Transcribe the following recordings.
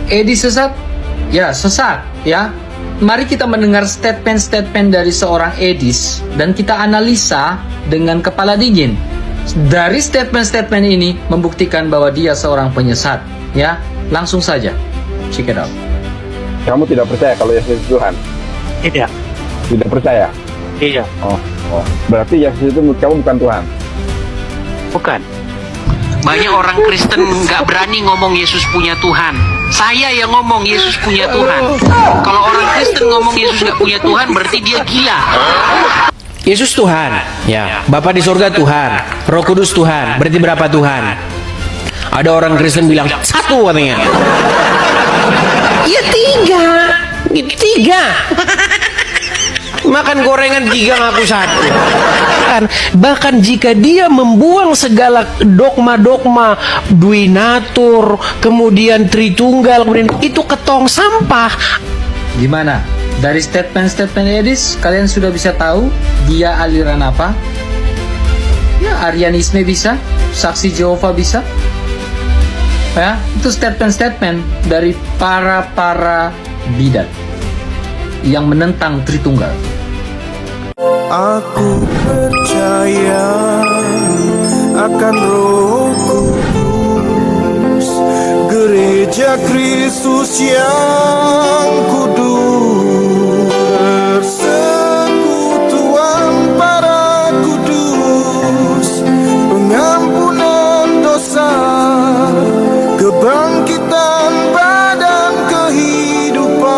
Edis sesat? Ya, sesat, ya. Mari kita mendengar statement-statement dari seorang Edis dan kita analisa dengan kepala dingin. Dari statement-statement ini membuktikan bahwa dia seorang penyesat, ya. Langsung saja. Check it out. Kamu tidak percaya kalau Yesus itu Tuhan? Tidak. Tidak percaya? Iya. Oh. Berarti Yesus itu menurut kamu bukan Tuhan? Bukan. Banyak orang Kristen nggak berani ngomong Yesus punya Tuhan. Saya yang ngomong Yesus punya Tuhan. Kalau orang Kristen ngomong Yesus nggak punya Tuhan, berarti dia gila. Yesus Tuhan, ya. Bapa di surga Tuhan, Roh Kudus Tuhan. Berarti berapa Tuhan? Ada orang Kristen bilang satu katanya. Ya tiga. Makan gorengan 3 ngaku 1. Bahkan jika dia membuang segala dogma-dogma Duinatur, kemudian Tritunggal, kemudian itu ketong sampah. Gimana? Dari statement-statement Edis, kalian sudah bisa tahu dia aliran apa? Ya, Arianisme bisa, Saksi Jehova bisa. Ya, itu statement-statement dari para bidat yang menentang Tritunggal. Aku percaya akan Roh Kudus, Gereja Kristus yang kudus, persekutuan para kudus, pengampunan dosa, kebangkitan badan, kehidupan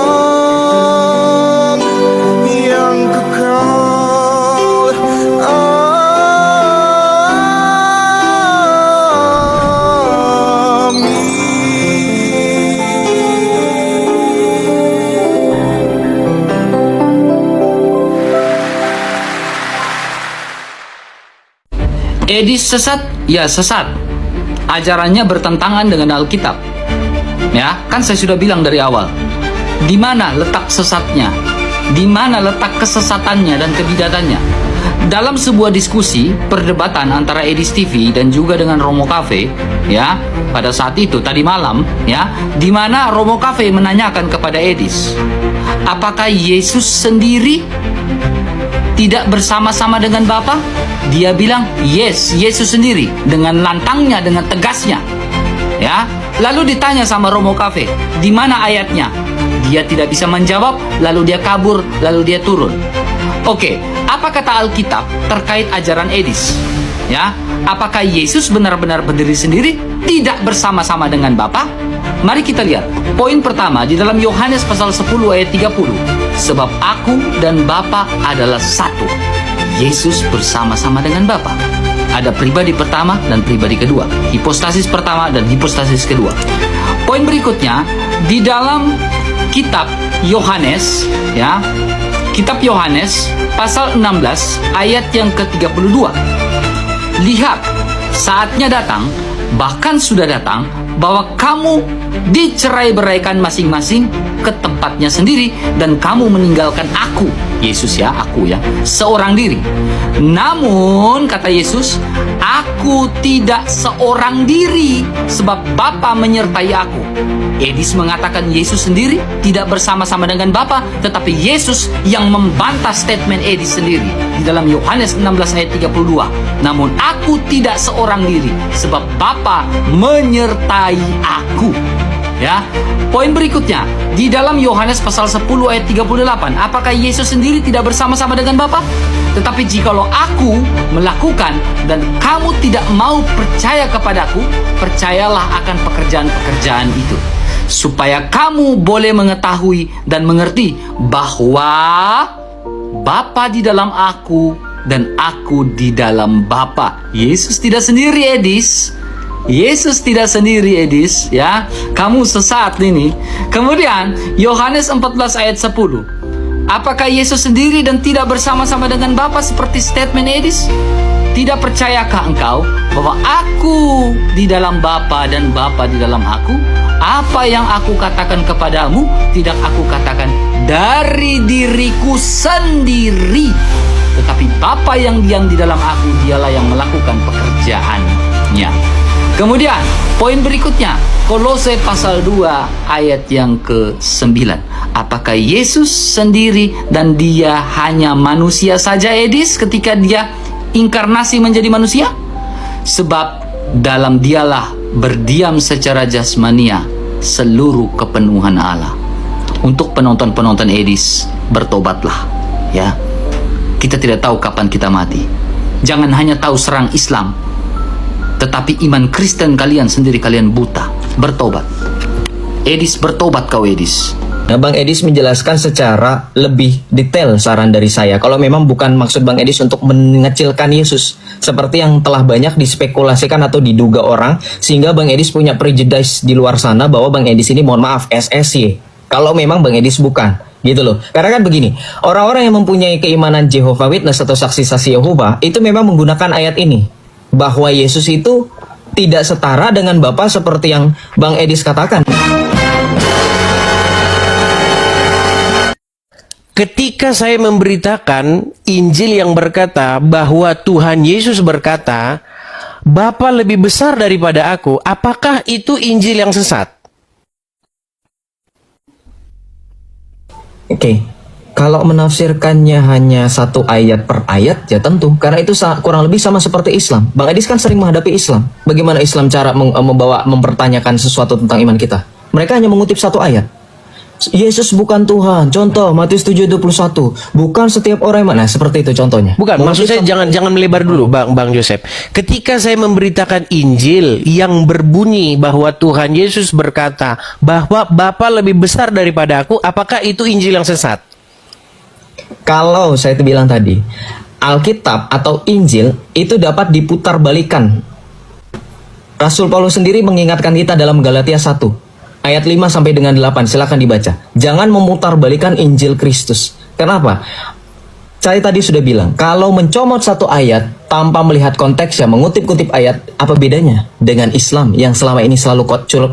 yang kekal. Edis sesat? Ya sesat. Ajarannya bertentangan dengan Alkitab. Ya, kan saya sudah bilang dari awal. Di mana letak sesatnya? Di mana letak kesesatannya dan kebidatannya? Dalam sebuah diskusi, perdebatan antara Edis TV dan juga dengan Romo Cafe, ya, pada saat itu tadi malam, ya, di mana Romo Cafe menanyakan kepada Edis, apakah Yesus sendiri tidak bersama-sama dengan Bapa? Dia bilang, yes, Yesus sendiri, dengan lantangnya, dengan tegasnya. Ya, lalu ditanya sama Romo Cafe, di mana ayatnya? Dia tidak bisa menjawab, lalu dia kabur, lalu dia turun. Oke, apa kata Alkitab terkait ajaran Edis? Ya, apakah Yesus benar-benar berdiri sendiri, tidak bersama-sama dengan Bapa? Mari kita lihat. Poin pertama di dalam Yohanes pasal 10 ayat 30. Sebab aku dan Bapa adalah satu. Yesus bersama-sama dengan Bapa. Ada pribadi pertama dan pribadi kedua. Hipostasis pertama dan hipostasis kedua. Poin berikutnya di dalam kitab Yohanes, ya. Kitab Yohanes pasal 16 ayat yang ke-32. Lihat, saatnya datang, bahkan sudah datang, bahwa kamu dicerai-beraikan masing-masing ke tempatnya sendiri dan kamu meninggalkan aku, Yesus ya, aku ya, seorang diri. Namun kata Yesus, aku tidak seorang diri sebab Bapa menyertai aku. Edis mengatakan Yesus sendiri tidak bersama-sama dengan Bapa, tetapi Yesus yang membantah statement Edis sendiri di dalam Yohanes 16 ayat 32. Namun aku tidak seorang diri sebab Bapa menyertai aku. Ya. Poin berikutnya di dalam Yohanes pasal 10 ayat 38, apakah Yesus sendiri tidak bersama-sama dengan Bapa? Tetapi jikalau aku melakukan dan kamu tidak mau percaya kepadaku, percayalah akan pekerjaan-pekerjaan itu, supaya kamu boleh mengetahui dan mengerti bahwa Bapa di dalam aku dan aku di dalam Bapa. Yesus tidak sendiri, Edis. Yesus tidak sendiri, Edis, ya. Kamu sesat ini. Kemudian Yohanes 14 ayat 10. Apakah Yesus sendiri dan tidak bersama-sama dengan Bapa seperti statement Edis? Tidak percayakah engkau bahwa aku di dalam Bapa dan Bapa di dalam aku? Apa yang aku katakan kepadamu tidak aku katakan dari diriku sendiri, tetapi Bapa yang diam di dalam aku, dialah yang melakukan pekerjaannya. Kemudian, poin berikutnya, Kolose pasal 2 ayat yang ke-9. Apakah Yesus sendiri dan dia hanya manusia saja, Edis, ketika dia inkarnasi menjadi manusia? Sebab dalam dialah berdiam secara jasmania seluruh kepenuhan Allah. Untuk penonton-penonton Edis, bertobatlah ya. Kita tidak tahu kapan kita mati. Jangan hanya tahu serang Islam, tetapi iman Kristen kalian sendiri kalian buta. Bertobat. Edis, bertobat kau, Edis. Nah, Bang Edis menjelaskan secara lebih detail saran dari saya. Kalau memang bukan maksud Bang Edis untuk mengecilkan Yesus, seperti yang telah banyak dispekulasikan atau diduga orang, sehingga Bang Edis punya prejudice di luar sana bahwa Bang Edis ini, mohon maaf, SSY. Kalau memang Bang Edis bukan, gitu loh. Karena kan begini, orang-orang yang mempunyai keimanan Jehovah Witness atau saksi-saksi Yehova, itu memang menggunakan ayat ini, bahwa Yesus itu tidak setara dengan Bapa seperti yang Bang Edis katakan. Ketika saya memberitakan Injil yang berkata bahwa Tuhan Yesus berkata, Bapa lebih besar daripada aku, apakah itu Injil yang sesat? Oke, kalau menafsirkannya hanya satu ayat per ayat, ya tentu. Karena itu kurang lebih sama seperti Islam. Bang Edis kan sering menghadapi Islam. Bagaimana Islam cara mempertanyakan sesuatu tentang iman kita? Mereka hanya mengutip satu ayat. Yesus bukan Tuhan. Contoh, Matius 7:21. Bukan setiap orang yang mana. Seperti itu contohnya. Bukan, maksud saya jangan melebar dulu, Bang Joseph. Ketika saya memberitakan Injil yang berbunyi bahwa Tuhan Yesus berkata bahwa Bapa lebih besar daripada aku, apakah itu Injil yang sesat? Kalau saya itu bilang tadi, Alkitab atau Injil itu dapat diputar-balikan. Rasul Paulus sendiri mengingatkan kita dalam Galatia 1 ayat 5 sampai dengan 8, silakan dibaca. Jangan memutar-balikan Injil Kristus. Kenapa? Saya tadi sudah bilang, kalau mencomot satu ayat tanpa melihat konteksnya, mengutip-kutip ayat, apa bedanya dengan Islam yang selama ini selalu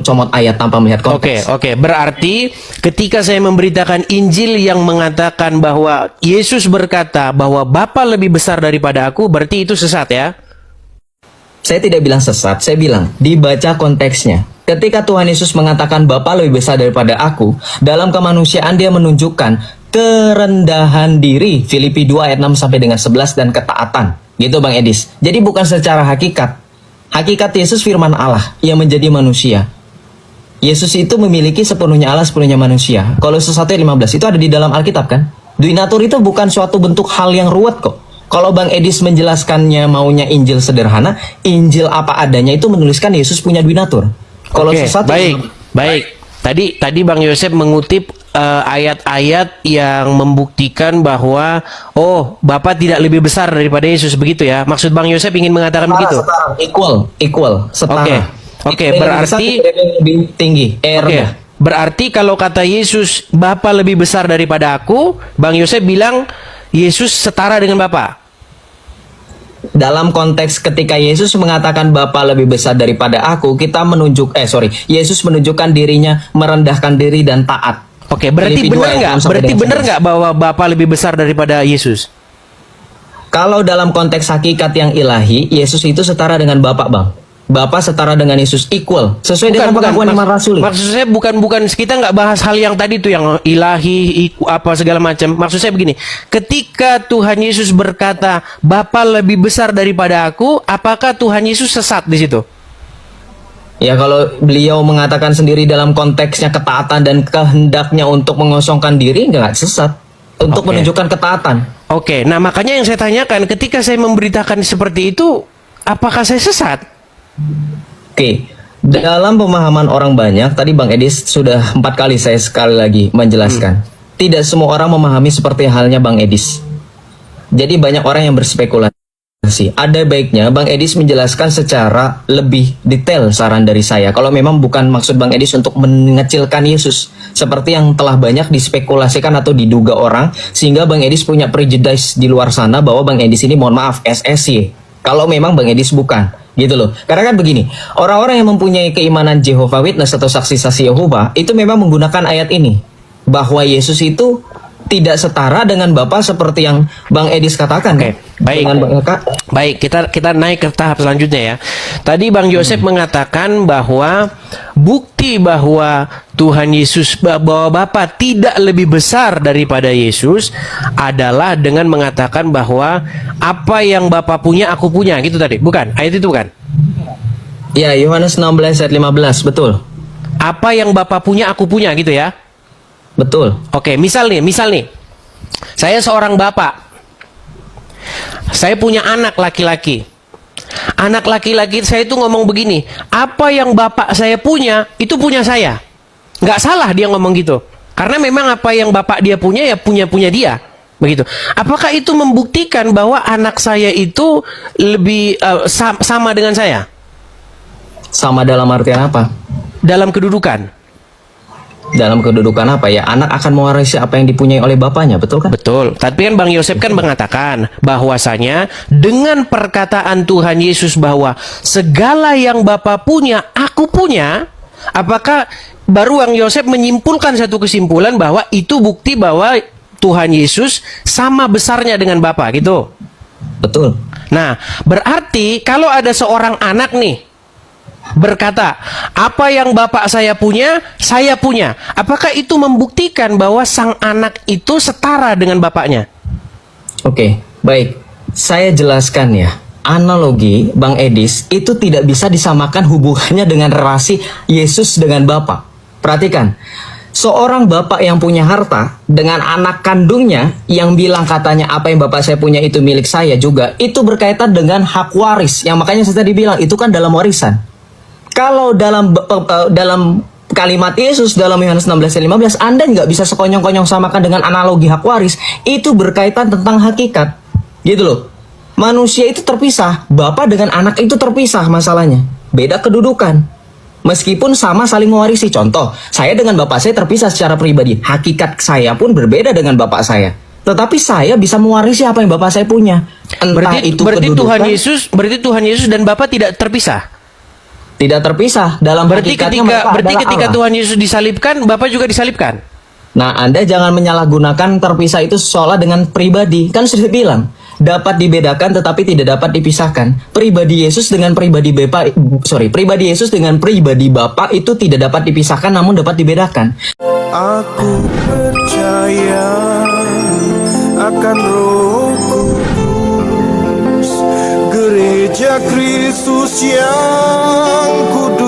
comot ayat tanpa melihat konteks? Oke. Berarti ketika saya memberitakan Injil yang mengatakan bahwa Yesus berkata bahwa Bapa lebih besar daripada aku, berarti itu sesat ya? Saya tidak bilang sesat, saya bilang dibaca konteksnya. Ketika Tuhan Yesus mengatakan Bapa lebih besar daripada aku, dalam kemanusiaan dia menunjukkan kerendahan diri, Filipi 2 ayat 6 sampai dengan 11, dan ketaatan. Gitu Bang Edis. Jadi bukan secara hakikat. Hakikat Yesus firman Allah yang menjadi manusia. Yesus itu memiliki sepenuhnya Allah, sepenuhnya manusia. Kalau sesuatu 15 itu ada di dalam Alkitab kan? Duinatur itu bukan suatu bentuk hal yang ruwet kok. Kalau Bang Edis menjelaskannya maunya Injil sederhana, Injil apa adanya itu menuliskan Yesus punya duinatur. Kalau sesuatu baik. Tadi Bang Yosef mengutip ayat-ayat yang membuktikan bahwa Bapa tidak lebih besar daripada Yesus, begitu ya? Maksud Bang Yosef ingin mengatakan begitu? Setara, equal, setara. Oke, berarti lebih tinggi. Berarti kalau kata Yesus Bapa lebih besar daripada aku, Bang Yosef bilang Yesus setara dengan Bapa. Dalam konteks ketika Yesus mengatakan Bapa lebih besar daripada aku, kita Yesus menunjukkan dirinya merendahkan diri dan taat. Oke, berarti benar nggak? Berarti benar nggak bahwa Bapa lebih besar daripada Yesus? Kalau dalam konteks hakikat yang ilahi, Yesus itu setara dengan Bapa, Bang. Bapa setara dengan Yesus, equal, sesuai dengan pengakuan iman rasuli. Maksud saya bukan kita nggak bahas hal yang tadi tuh yang ilahi, apa segala macam. Maksud saya begini, ketika Tuhan Yesus berkata Bapa lebih besar daripada aku, apakah Tuhan Yesus sesat di situ? Ya, kalau beliau mengatakan sendiri dalam konteksnya ketaatan dan kehendaknya untuk mengosongkan diri, nggak sesat. Untuk menunjukkan ketaatan. Oke, nah makanya yang saya tanyakan, ketika saya memberitakan seperti itu, apakah saya sesat? Oke, dalam pemahaman orang banyak, tadi Bang Edis sudah 4 kali saya sekali lagi menjelaskan. Tidak semua orang memahami seperti halnya Bang Edis. Jadi banyak orang yang berspekulasi. Ada baiknya Bang Edis menjelaskan secara lebih detail saran dari saya. Kalau memang bukan maksud Bang Edis untuk mengecilkan Yesus, seperti yang telah banyak dispekulasikan atau diduga orang, sehingga Bang Edis punya prejudice di luar sana bahwa Bang Edis ini, mohon maaf, SSY. Kalau memang Bang Edis bukan. Gitu loh. Karena kan begini, orang-orang yang mempunyai keimanan Jehovah Witness atau saksi-saksi Yehova itu memang menggunakan ayat ini, bahwa Yesus itu tidak setara dengan Bapa seperti yang Bang Edis katakan. Oke, baik. Dengan Bang Eka. Baik, kita naik ke tahap selanjutnya ya. Tadi Bang Yosef mengatakan bahwa bukti bahwa Tuhan Yesus, bahwa Bapa tidak lebih besar daripada Yesus adalah dengan mengatakan bahwa apa yang Bapa punya aku punya, gitu tadi. Bukan? Ayat itu bukan? Ya, Yohanes 16 ayat 15, betul. Apa yang Bapa punya aku punya, gitu ya. Betul. Oke, misal nih, saya seorang bapak, saya punya anak laki-laki. Anak laki-laki saya itu ngomong begini, apa yang bapak saya punya, itu punya saya. Nggak salah dia ngomong gitu. Karena memang apa yang bapak dia punya, ya punya dia. Begitu. Apakah itu membuktikan bahwa anak saya itu lebih sama dengan saya? Sama dalam artian apa? Dalam kedudukan. Dalam kedudukan apa ya? Anak akan mewarisi apa yang dipunyai oleh bapaknya, betul kan? Betul. Tapi kan Bang Yosef kan mengatakan bahwasanya dengan perkataan Tuhan Yesus bahwa segala yang Bapa punya, aku punya. Apakah baru Bang Yosef menyimpulkan satu kesimpulan bahwa itu bukti bahwa Tuhan Yesus sama besarnya dengan Bapa gitu? Betul. Nah, berarti kalau ada seorang anak nih berkata, apa yang bapak saya punya, saya punya. Apakah itu membuktikan bahwa sang anak itu setara dengan bapaknya? Oke, baik. Saya jelaskan ya. Analogi Bang Edis itu tidak bisa disamakan hubungannya dengan relasi Yesus dengan Bapa. Perhatikan. Seorang bapak yang punya harta dengan anak kandungnya yang bilang katanya apa yang bapak saya punya itu milik saya juga, itu berkaitan dengan hak waris. Yang makanya saya tadi bilang itu kan dalam warisan. Kalau dalam kalimat Yesus dalam Yohanes 16 ayat 15, Anda nggak bisa sekonyong-konyong samakan dengan analogi hak waris. Itu berkaitan tentang hakikat. Gitu loh. Manusia itu terpisah. Bapak dengan anak itu terpisah masalahnya. Beda kedudukan. Meskipun sama saling mewarisi. Contoh, saya dengan bapak saya terpisah secara pribadi. Hakikat saya pun berbeda dengan bapak saya. Tetapi saya bisa mewarisi apa yang bapak saya punya. Entah itu berarti kedudukan. Tuhan Yesus dan Bapa tidak terpisah. Tidak terpisah dalam hakikatnya mereka adalah ketika Allah. Tuhan Yesus disalibkan, Bapa juga disalibkan. Nah, Anda jangan menyalahgunakan terpisah itu seolah dengan pribadi. Kan sudah bilang, dapat dibedakan tetapi tidak dapat dipisahkan. Pribadi Yesus dengan pribadi pribadi Yesus dengan pribadi Bapa itu tidak dapat dipisahkan namun dapat dibedakan. Aku percaya akan Roh Kudus, Gereja Kristus yang kudus.